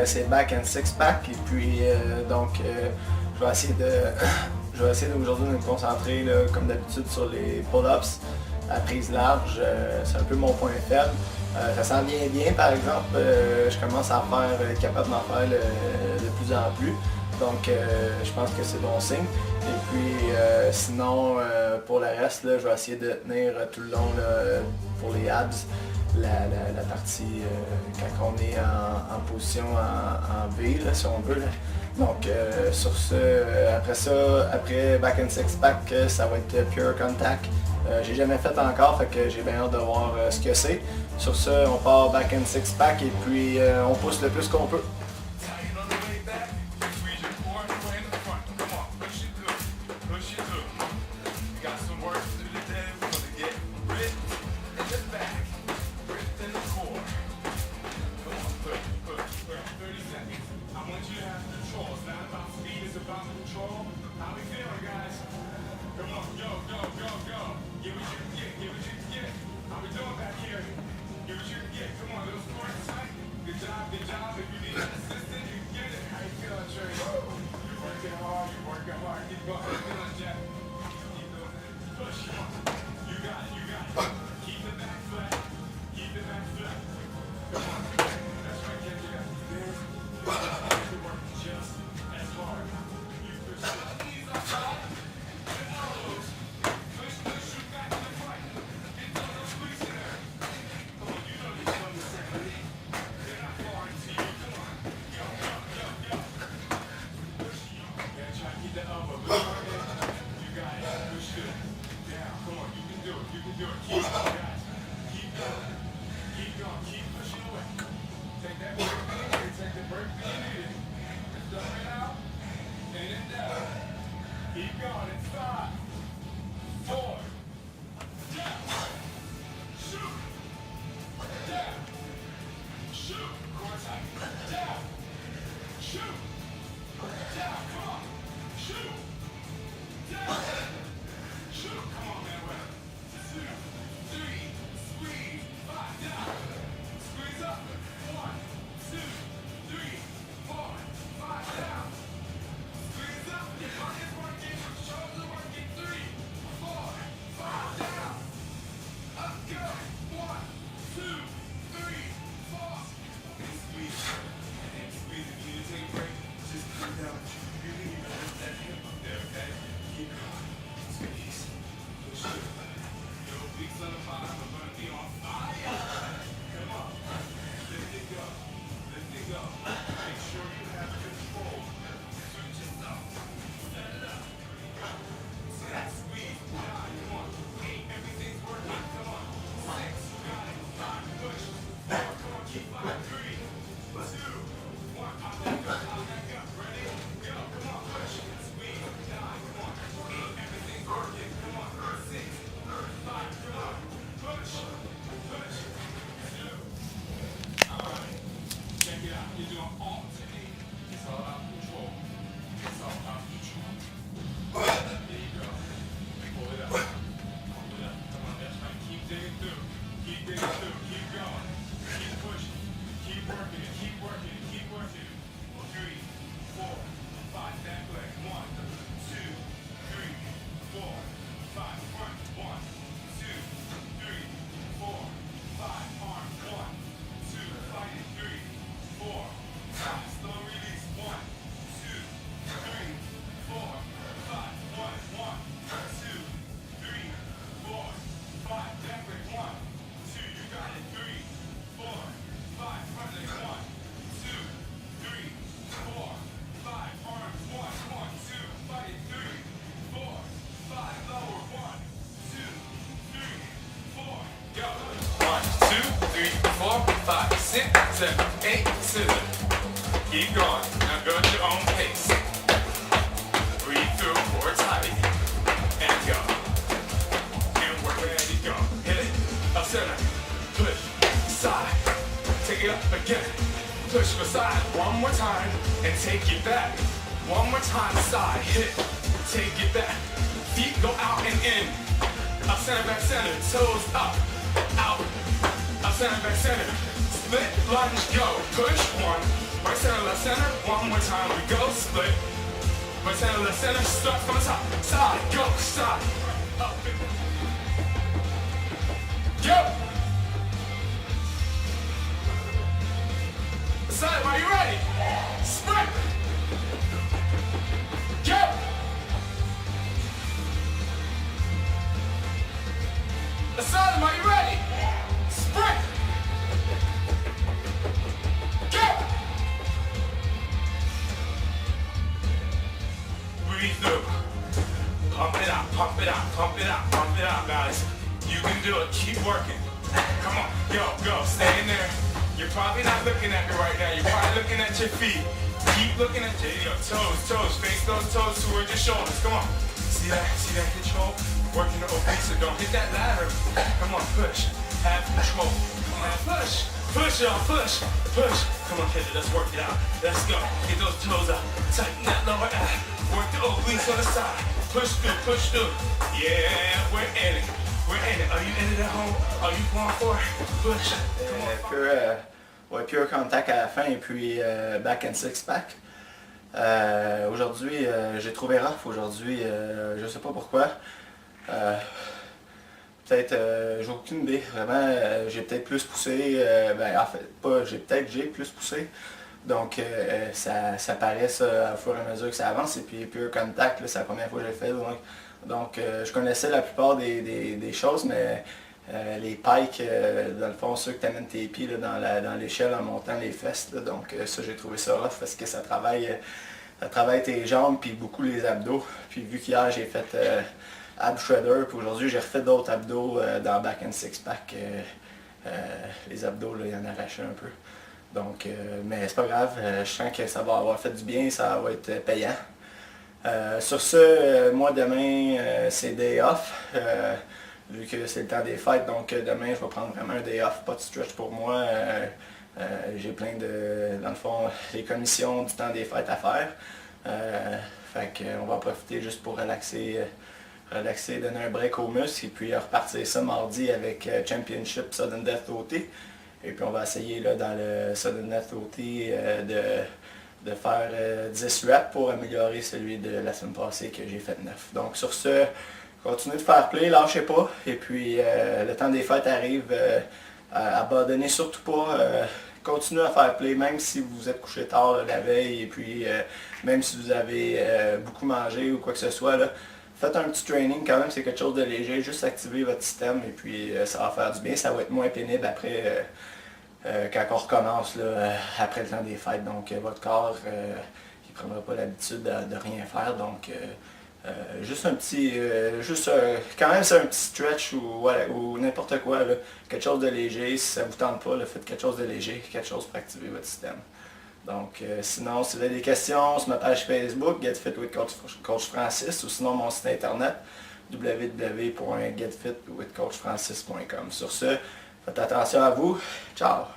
c'est back and six pack. Et puis donc je vais essayer de je vais essayer aujourd'hui de me concentrer là, comme d'habitude sur les pull-ups à prise large. C'est un peu mon point faible. Ça s'en vient bien par exemple. Je commence à être capable d'en faire de plus en plus. Donc je pense que c'est bon signe. Et puis sinon pour le reste, là, je vais essayer de tenir tout le long là, pour les abs. La partie quand on est en position en V, là, si on veut. Là. Donc sur ce, après back and six pack, ça va être pure contact. J'ai jamais fait encore, fait que j'ai bien hâte de voir ce que c'est. Sur ce, on part back and six pack et puis on pousse le plus qu'on peut. Keep going. Now go at your own pace. Breathe through for tight. And go. And work ready, go. Hit it. Up center. Push. Side. Take it up again. Push for side. One more time. And take it back. One more time. Side. Hit. Take it back. Feet go out and in. Up center, back center. Toes up. Out. Up center, back center. Split lunge, go. Push one. Right center, left center. One more time, we go split. Right center, left center, start from the top. Side, go, side. Up and go. Side, are you ready? Sprint. Go. Asylum, are you ready? Sprint! Go! Breathe through. Pump it out, pump it out, pump it out, pump it out, guys. You can do it. Keep working. Come on. Go. Stay in there. You're probably not looking at me right now. You're probably looking at your feet. Keep looking at your toes. Face those toes towards your shoulders. Come on. See that control? Working the obliques, so don't hit that ladder. Come on, push. Have control. Come on, push. Push, y'all, push. Come on, kid, let's work it out. Let's go. Get those toes out. Tighten that lower ab. Work the obliques on the side. Push through. Yeah, we're in it. Are you in it at home? Are you going for it? Push. Pure contact à la fin et puis back and six pack. Aujourd'hui, j'ai trouvé rough aujourd'hui, je sais pas pourquoi. Peut-être, j'ai aucune idée, vraiment, j'ai peut-être plus poussé, en fait, pas, j'ai plus poussé, donc ça paraît ça, au fur et à mesure que ça avance, et puis Pure Contact, c'est la première fois que je l'ai fait, donc je connaissais la plupart des choses, mais les pikes, dans le fond, ceux que tu amènes tes pieds là, dans l'échelle en montant les fesses, là, donc ça j'ai trouvé ça rough parce que ça travaille tes jambes puis beaucoup les abdos, puis vu qu'hier j'ai fait ab shredder, puis aujourd'hui j'ai refait d'autres abdos dans back and six pack, les abdos là, il y en arrachait un peu, donc mais c'est pas grave, je sens que ça va avoir fait du bien, ça va être payant. Sur ce, moi demain c'est day off, vu que c'est le temps des fêtes, donc demain je vais prendre vraiment un day off, pas de stretch pour moi, j'ai plein dans le fond, les commissions du temps des fêtes à faire, fait qu'on va profiter juste pour relaxer, donner un break aux muscles et puis repartir ça mardi avec Championship Sudden Death OT. Et puis on va essayer là, dans le Sudden Death OT de faire 10 reps pour améliorer celui de la semaine passée que j'ai fait 9. Donc sur ce, continuez de faire play, lâchez pas. Et puis le temps des fêtes arrive, abandonnez surtout pas. Continuez à faire play, même si vous êtes couché tard là, la veille et puis même si vous avez beaucoup mangé ou quoi que ce soit. Là, faites un petit training quand même, c'est quelque chose de léger, juste activer votre système et puis ça va faire du bien, ça va être moins pénible après quand on recommence là, après le temps des fêtes. Donc votre corps il ne prendra pas l'habitude de rien faire, donc juste un petit, quand même c'est un petit stretch ou n'importe quoi, là, quelque chose de léger, si ça ne vous tente pas, là, faites quelque chose de léger, quelque chose pour activer votre système. Donc sinon, si vous avez des questions sur ma page Facebook, Get Fit with Coach Francis, ou sinon mon site internet www.getfitwithcoachfrancis.com. Sur ce, faites attention à vous. Ciao!